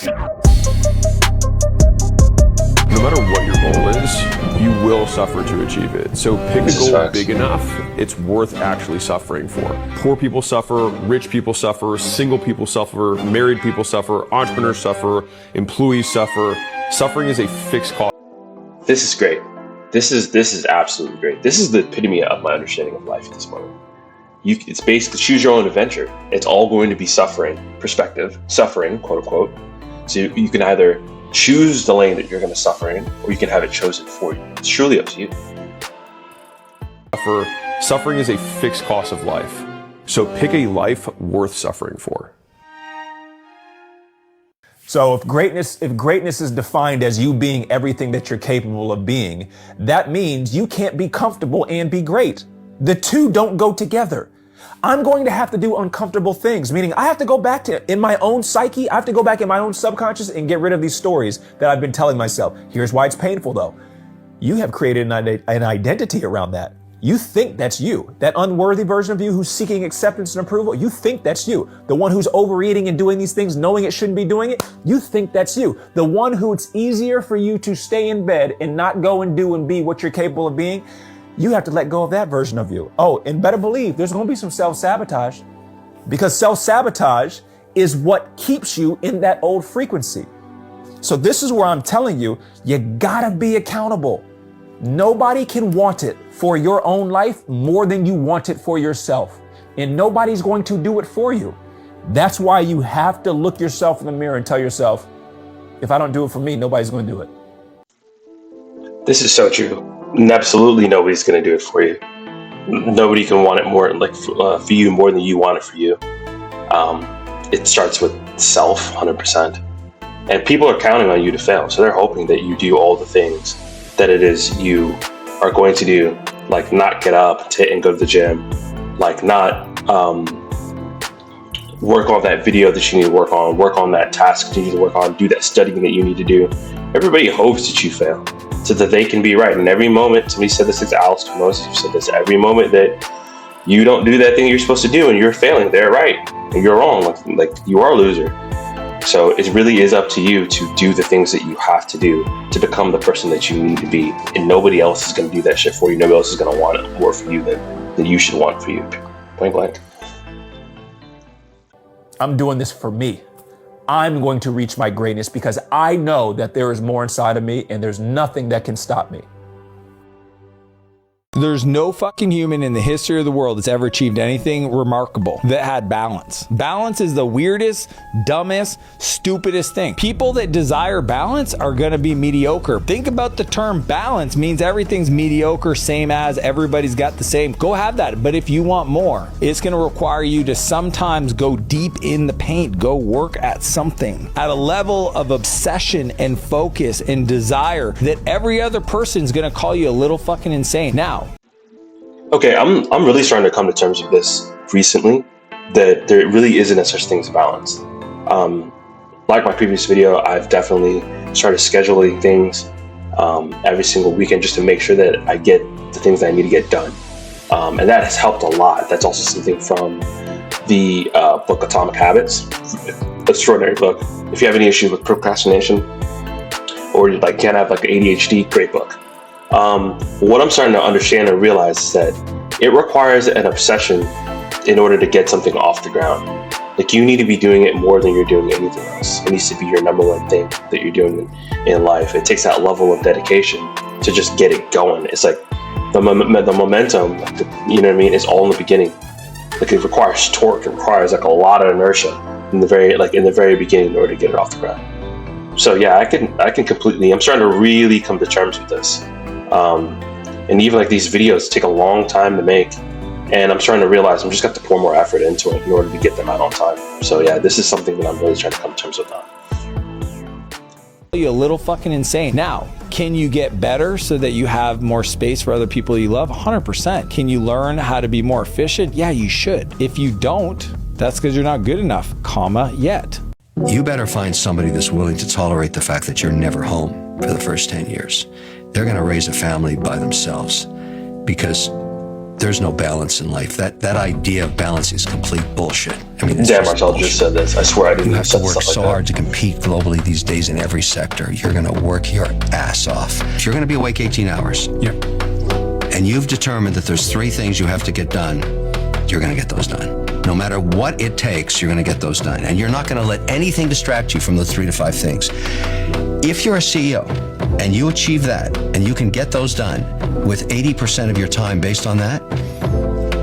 No matter what your goal is, you will suffer to achieve it. So pick a goal big enough, it's worth actually suffering for. Poor people suffer, rich people suffer, single people suffer, married people suffer, entrepreneurs suffer, employees suffer. Suffering is a fixed cost. This is great. This is absolutely great. This is the epitome of my understanding of life at this moment. It's basically choose your own adventure. It's all going to be suffering, perspective, suffering, quote unquote. So you can either choose the lane that you're going to suffer in, or you can have it chosen for you. It's truly up to you. Suffering is a fixed cost of life. So pick a life worth suffering for. So if greatness is defined as you being everything that you're capable of being, that means you can't be comfortable and be great. The two don't go together. I'm going to have to do uncomfortable things, meaning I have to go back in my own psyche. I have to go back in my own subconscious and get rid of these stories that I've been telling myself. Here's why it's painful though. You have created an identity around that. You think that's you, that unworthy version of you who's seeking acceptance and approval. You think that's you. The one who's overeating and doing these things, knowing it shouldn't be doing it. You think that's you. The one who it's easier for you to stay in bed and not go and do and be what you're capable of being. You have to let go of that version of you. Oh, and better believe there's going to be some self-sabotage, because self-sabotage is what keeps you in that old frequency. So this is where I'm telling you, you gotta be accountable. Nobody can want it for your own life more than you want it for yourself. And nobody's going to do it for you. That's why you have to look yourself in the mirror and tell yourself, if I don't do it for me, nobody's going to do it. This is so true. Absolutely nobody's going to do it for you. Nobody can want it more for you more than you want it for you. It starts with self, 100%. And people are counting on you to fail. So they're hoping that you do all the things that it is you are going to do, like not get up and go to the gym, like not work on that video that you need to work on that task that you need to work on, do that studying that you need to do. Everybody hopes that you fail so that they can be right. And every moment, somebody said this, it's Alistair Moses who said this, every moment that you don't do that thing you're supposed to do and you're failing, they're right and you're wrong, like you are a loser. So it really is up to you to do the things that you have to do to become the person that you need to be. And nobody else is going to do that shit for you. Nobody else is going to want it more for you than you should want for you. Point blank. I'm doing this for me. I'm going to reach my greatness because I know that there is more inside of me and there's nothing that can stop me. There's no fucking human in the history of the world that's ever achieved anything remarkable that had balance. Balance is the weirdest, dumbest, stupidest thing. People that desire balance are gonna be mediocre. Think about the term balance means everything's mediocre, same as, everybody's got the same. Go have that. But if you want more, it's gonna require you to sometimes go deep in the paint, go work at something at a level of obsession and focus and desire that every other person's gonna call you a little fucking insane. Now, okay, I'm really starting to come to terms with this recently, that there really isn't a such thing as balance. Like my previous video, I've definitely started scheduling things every single weekend just to make sure that I get the things that I need to get done. And that has helped a lot. That's also something from the book Atomic Habits, extraordinary book. If you have any issues with procrastination or you can't have ADHD, great book. What I'm starting to understand and realize is that it requires an obsession in order to get something off the ground. You need to be doing it more than you're doing anything else. It needs to be your number one thing that you're doing in life. It takes that level of dedication to just get it going. It's like the momentum, you know what I mean? It's all in the beginning. It requires torque. It requires a lot of inertia in the very beginning in order to get it off the ground. So yeah, I can completely. I'm starting to really come to terms with this. And even these videos take a long time to make, and I'm starting to realize I'm just got to pour more effort into it in order to get them out on time. So yeah, this is something that I'm really trying to come to terms with now. You a little fucking insane. Now, can you get better so that you have more space for other people you love? 100%. Can you learn how to be more efficient? Yeah, you should. If you don't, that's because you're not good enough, yet. You better find somebody that's willing to tolerate the fact that you're never home for the first 10 years. They're going to raise a family by themselves because there's no balance in life. That idea of balance is complete bullshit. I mean, it's Dan just Martell bullshit. just said this. I swear I didn't You have to say work stuff like so that. hard to compete globally these days in every sector. You're going to work your ass off. If you're going to be awake 18 hours, and you've determined that there's 3 things you have to get done, you're going to get those done. No matter what it takes, you're going to get those done. And you're not going to let anything distract you from the 3 to 5 things. If you're a CEO and you achieve that and you can get those done with 80% of your time based on that,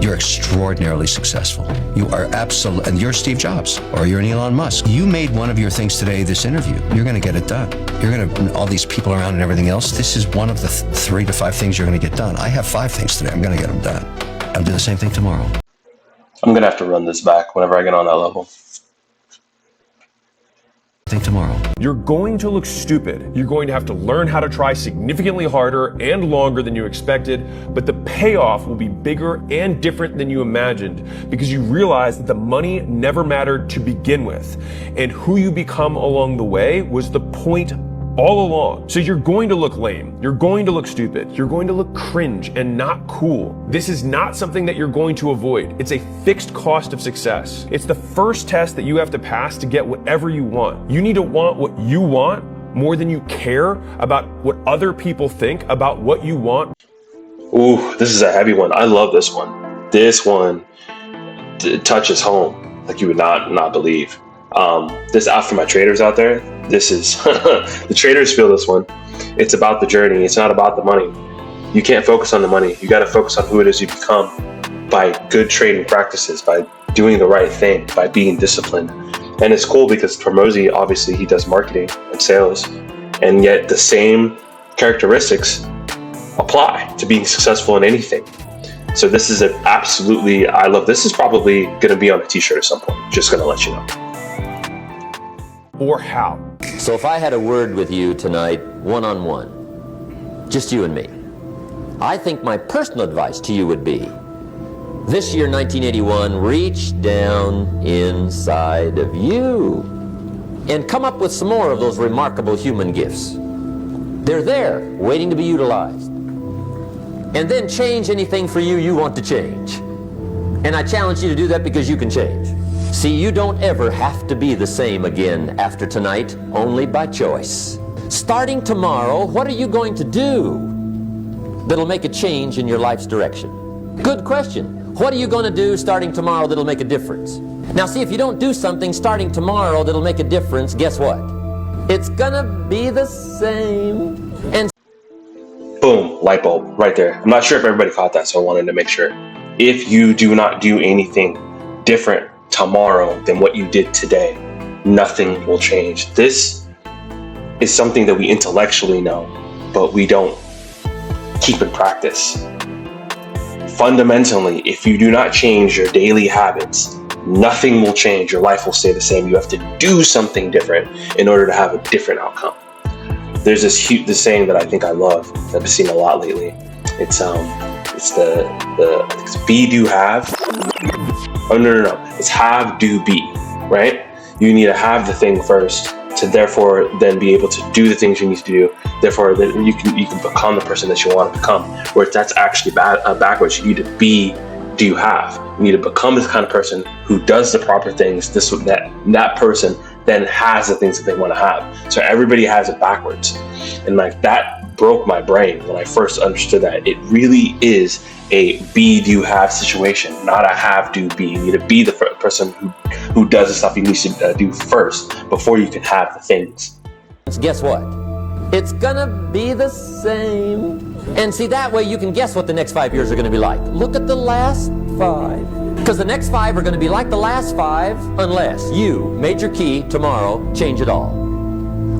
you're extraordinarily successful. You are absolutely, and you're Steve Jobs or you're an Elon Musk. You made one of your things today, this interview. You're going to get it done. You're going to, all these people around and everything else, this is one of the 3 to 5 things you're going to get done. I have 5 things today. I'm going to get them done. I'll do the same thing tomorrow. I'm going to have to run this back whenever I get on that level. Tomorrow. You're going to look stupid. You're going to have to learn how to try significantly harder and longer than you expected, but the payoff will be bigger and different than you imagined because you realize that the money never mattered to begin with, and who you become along the way was the point all along. So you're going to look lame. You're going to look stupid. You're going to look cringe and not cool. This is not something that you're going to avoid. It's a fixed cost of success. It's the first test that you have to pass to get whatever you want. You need to want what you want more than you care about what other people think about what you want. Ooh, this is a heavy one. I love this one. This one touches home like you would not believe. This out for my traders out there. This is the traders feel this one. It's about the journey. It's not about the money. You can't focus on the money. You got to focus on who it is you become by good trading practices, by doing the right thing, by being disciplined. And it's cool because Tormozy, obviously he does marketing and sales, and yet the same characteristics apply to being successful in anything. So this is absolutely, I love this. Is probably going to be on a t-shirt at some point. Just going to let you know. Or how. So if I had a word with you tonight, one-on-one, just you and me, I think my personal advice to you would be, this year, 1981, reach down inside of you and come up with some more of those remarkable human gifts. They're there, waiting to be utilized. And then change anything for you want to change. And I challenge you to do that because you can change. See, you don't ever have to be the same again after tonight, only by choice. Starting tomorrow, what are you going to do that'll make a change in your life's direction? Good question. What are you going to do starting tomorrow that'll make a difference? Now see, if you don't do something starting tomorrow that'll make a difference, guess what? It's gonna be the same. And Boom, light bulb right there. I'm not sure if everybody caught that, so I wanted to make sure. If you do not do anything different tomorrow than what you did today, nothing will change. This is something that we intellectually know, but we don't keep in practice. Fundamentally, if you do not change your daily habits, nothing will change. Your life will stay the same. You have to do something different in order to have a different outcome. There's this saying that I think I love, that I've seen a lot lately. It's be, do, have. Oh, no. It's have, do, be, right? You need to have the thing first to therefore then be able to do the things you need to do. Therefore, then you can become the person that you want to become. Where that's actually backwards. You need to be, do, have. You need to become this kind of person who does the proper things. That person then has the things that they want to have. So everybody has it backwards. And like that broke my brain when I first understood that. It really is a be, do, have situation, not a have, do, be. You need to be the person who does the stuff you need to do first before you can have the things. guess what? It's gonna be the same. And see, that way you can guess what the next 5 years are gonna be like. Look at the last 5. Because the next 5 are gonna be like the last 5 unless you, major key, tomorrow, change it all.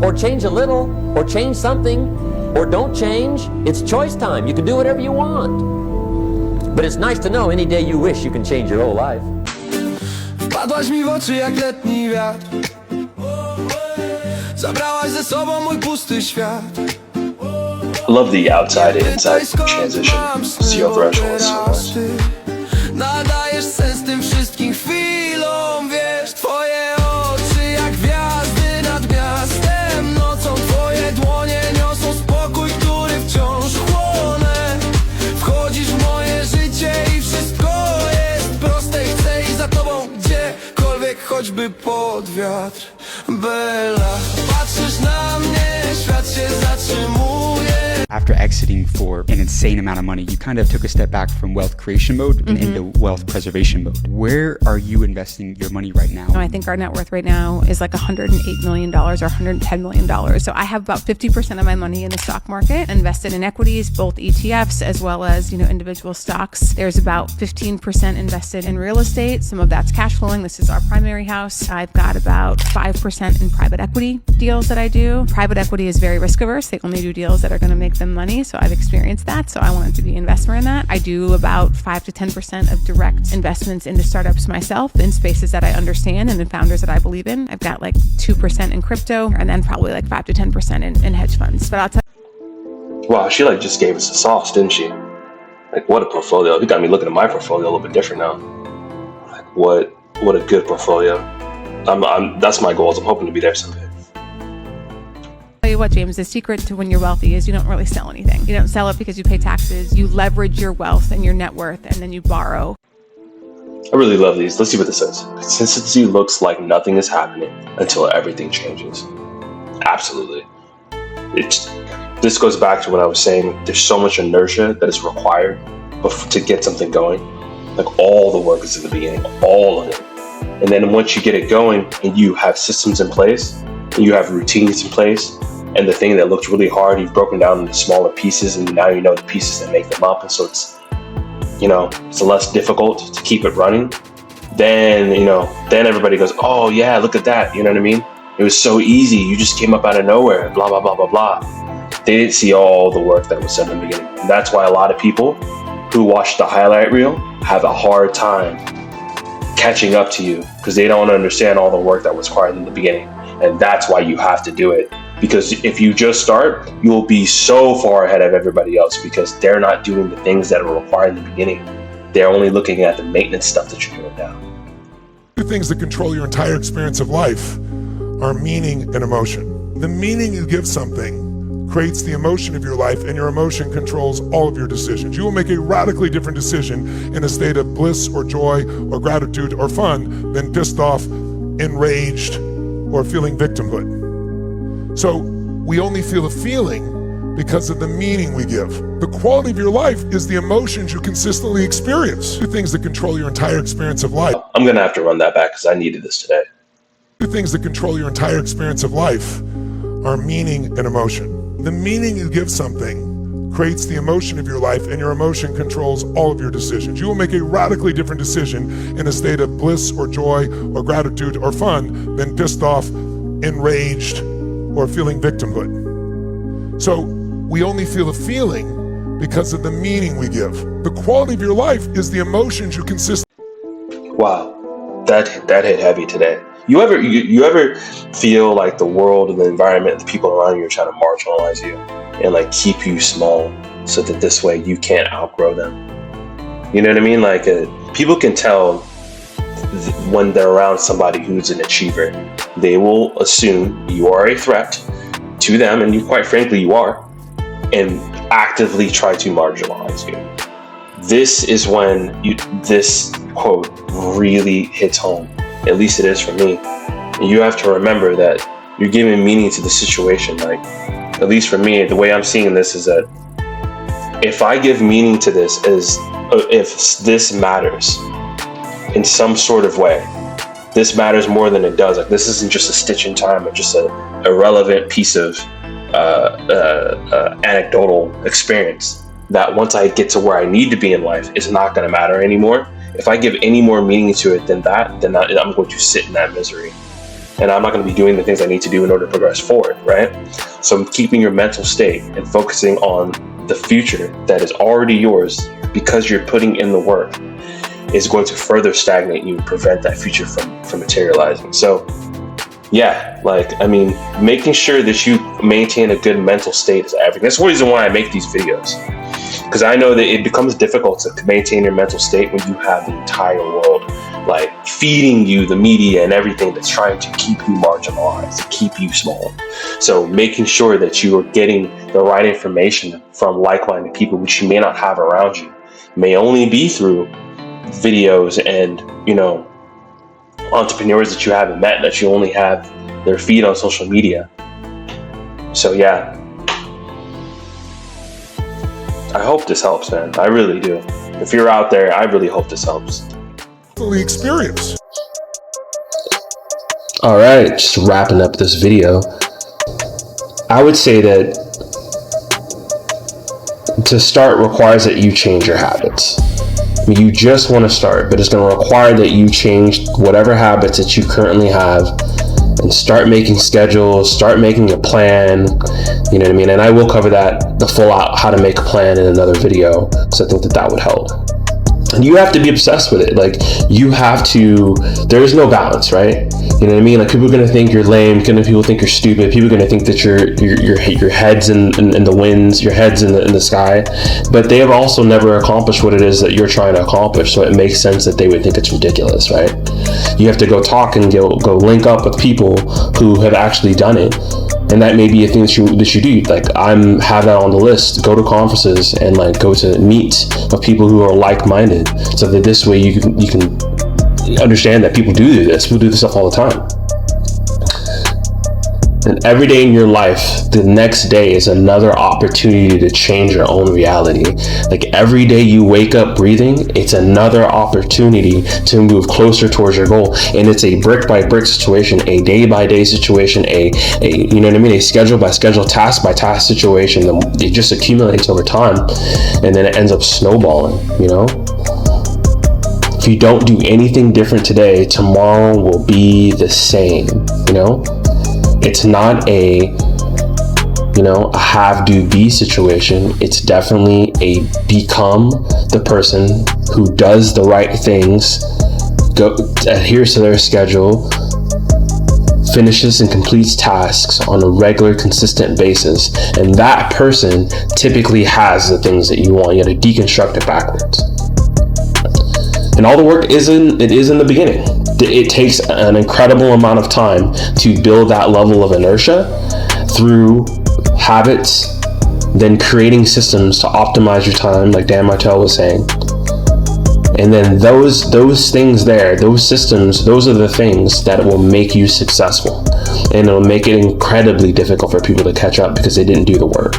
Or change a little, or change something, or don't change. It's choice time. You can do whatever you want. But it's nice to know any day you wish you can change your whole life. Wpadłaś mi w oczy jak letni wiatr. Zabrałaś ze sobą mój pusty świat. I love the outside and inside transition. Zero threshold is so nice. Nadajesz sens tym wszystkim chwilom, wiesz. Twoje oczy jak gwiazdy nad miastem. Nocą twoje dłonie niosą spokój, który wciąż chłonę. Wchodzisz w moje życie i choćby pod wiatr. Bella, patrzysz na mnie, świat się zatrzymuje. After exiting for an insane amount of money, you kind of took a step back from wealth creation mode and into wealth preservation mode. Where are you investing your money right now? I think our net worth right now is like $108 million or $110 million. So I have about 50% of my money in the stock market invested in equities, both ETFs as well as, individual stocks. There's about 15% invested in real estate. Some of that's cash flowing. This is our primary house. I've got about 5% in private equity deals that I do. Private equity is very risk averse. They only do deals that are going to make them money. So I've experienced that. So I wanted to be an investor in that. I do about 5 to 10% of direct investments into startups myself in spaces that I understand and in founders that I believe in. I've got like 2% in crypto and then probably like 5 to 10% in hedge funds. But I'll tell you. Wow, she just gave us the sauce, didn't she? What a portfolio. You got me looking at my portfolio a little bit different now. What a good portfolio. That's my goals. I'm hoping to be there someday. Tell you what, James, the secret to when you're wealthy is you don't really sell anything. You don't sell it because you pay taxes. You leverage your wealth and your net worth, and then you borrow. I really love these. Let's see what this says. Consistency looks like nothing is happening until everything changes. Absolutely. This goes back to what I was saying. There's so much inertia that is required to get something going. Like all the work is in the beginning, all of it. And then once you get it going and you have systems in place, and you have routines in place, and the thing that looked really hard, you've broken down into smaller pieces, and now you know the pieces that make them up. And so it's less difficult to keep it running. Then everybody goes, oh yeah, look at that. You know what I mean? It was so easy. You just came up out of nowhere, blah, blah, blah, blah, blah. They didn't see all the work that was done in the beginning. And that's why a lot of people who watch the highlight reel have a hard time catching up to you because they don't understand all the work that was required in the beginning. And that's why you have to do it. Because if you just start, you'll be so far ahead of everybody else because they're not doing the things that are required in the beginning. They're only looking at the maintenance stuff that you're doing now. Two things that control your entire experience of life are meaning and emotion. The meaning you give something creates the emotion of your life, and your emotion controls all of your decisions. You will make a radically different decision in a state of bliss or joy or gratitude or fun than pissed off, enraged, or feeling victimhood. So we only feel a feeling because of the meaning we give. The quality of your life is the emotions you consistently experience. Two things that control your entire experience of life. I'm gonna have to run that back because I needed this today. Two things that control your entire experience of life are meaning and emotion. The meaning you give something creates the emotion of your life, and your emotion controls all of your decisions. You will make a radically different decision in a state of bliss or joy or gratitude or fun than pissed off, enraged, or feeling victimhood. So we only feel a feeling because of the meaning we give. The quality of your life is the emotions you consistently. Wow, that hit heavy today. You ever feel like the world and the environment, the people around you are trying to marginalize you and keep you small so that this way you can't outgrow them? You know what I mean? People can tell when they're around somebody who's an achiever. They will assume you are a threat to them, and quite frankly you are, and actively try to marginalize you. This is when this quote really hits home. At least it is for me. And you have to remember that you're giving meaning to the situation. At least for me, the way I'm seeing this is that if I give meaning to this, if this matters in some sort of way, this matters more than it does. This isn't just a stitch in time, but just a irrelevant piece of anecdotal experience that once I get to where I need to be in life, it's not going to matter anymore. If I give any more meaning to it than that, then I'm going to sit in that misery. And I'm not going to be doing the things I need to do in order to progress forward, right? So keeping your mental state and focusing on the future that is already yours because you're putting in the work is going to further stagnate you and prevent that future from materializing. So yeah, making sure that you maintain a good mental state is everything. That's the reason why I make these videos. Because I know that it becomes difficult to maintain your mental state when you have the entire world feeding you the media and everything that's trying to keep you marginalized, to keep you small. So making sure that you are getting the right information from like-minded people, which you may not have around you, may only be through videos and entrepreneurs that you haven't met, that you only have their feed on social media. So yeah, I hope this helps, man. I really do. If you're out there, I really hope this helps. The experience. All right, just wrapping up this video. I would say that to start requires that you change your habits. I mean, you just want to start, but it's going to require that you change whatever habits that you currently have and start making schedules, start making a plan, you know what I mean? And I will cover that, the full out how to make a plan in another video. So I think that that would help. And you have to be obsessed with it. Like, you have to, there is no balance, right? You know what I mean? Like, people are gonna think you're lame, people think you're stupid, people are gonna think that your head's in the winds, your head's in the sky, but they have also never accomplished what it is that you're trying to accomplish, so it makes sense that they would think it's ridiculous, right? You have to go talk and go link up with people who have actually done it. And that may be a thing that you do. Like, have that on the list. Go to conferences and like go to meet with people who are like-minded, so that this way you can understand that people do this. People do this stuff all the time. And every day in your life, the next day is another opportunity to change your own reality. Like, every day you wake up breathing, it's another opportunity to move closer towards your goal. And it's a brick by brick situation, a day by day situation, a you know what I mean, a schedule by schedule, task by task situation. It just accumulates over time, and then it ends up snowballing, you know? If you don't do anything different today, tomorrow will be the same, you know? It's not a have do be situation. It's definitely a become the person who does the right things, adheres to their schedule, finishes and completes tasks on a regular, consistent basis. And that person typically has the things that you want. You got to deconstruct it backwards. And all the work is in the beginning. It takes an incredible amount of time to build that level of inertia through habits, then creating systems to optimize your time, like Dan Martell was saying. And then those things there, those systems, those are the things that will make you successful. And it'll make it incredibly difficult for people to catch up because they didn't do the work.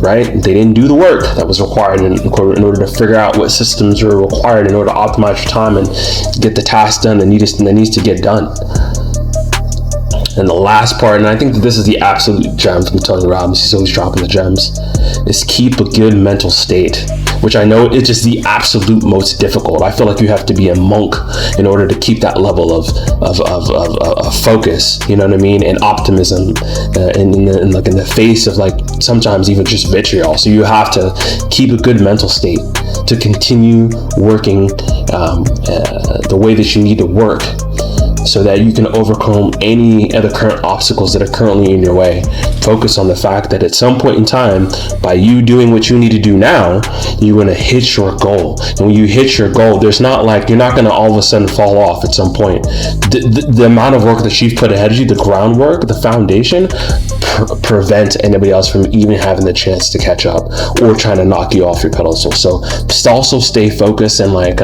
Right? They didn't do the work that was required in order to figure out what systems are required in order to optimize your time and get the task done that needs to get done. And the last part, and I think that this is the absolute gem from Tony Robbins, he's always dropping the gems, is keep a good mental state, which I know is just the absolute most difficult. I feel like you have to be a monk in order to keep that level of focus, you know what I mean, and optimism in the face of like sometimes even just vitriol. So you have to keep a good mental state to continue working the way that you need to work, so that you can overcome any of the current obstacles that are currently in your way. Focus on the fact that at some point in time, by you doing what you need to do now, you're going to hit your goal. And when you hit your goal, there's not like, you're not going to all of a sudden fall off at some point. The amount of work that you've put ahead of you, the groundwork, the foundation, prevent anybody else from even having the chance to catch up or trying to knock you off your pedestal. So also stay focused and like,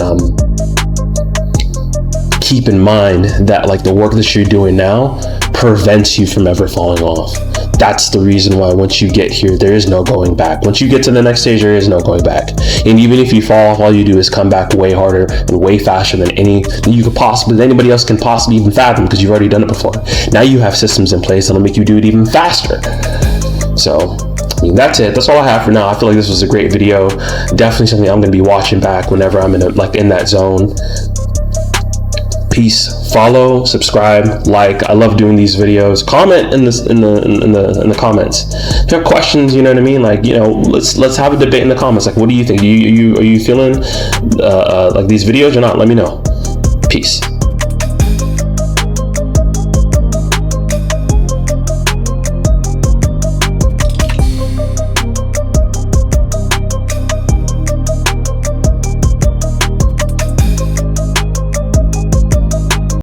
keep in mind that like the work that you're doing now prevents you from ever falling off. That's the reason why once you get here, there is no going back. Once you get to the next stage, there is no going back. And even if you fall off, all you do is come back way harder and way faster than anybody else can possibly even fathom, because you've already done it before. Now you have systems in place that'll make you do it even faster. So, I mean, that's it. That's all I have for now. I feel like this was a great video. Definitely something I'm going to be watching back whenever I'm in that zone. Peace. Follow, subscribe, like. I love doing these videos. Comment in the comments. If you have questions, you know what I mean. Like, you know, let's have a debate in the comments. Like, what do you think? Are you feeling like these videos or not? Let me know. Peace.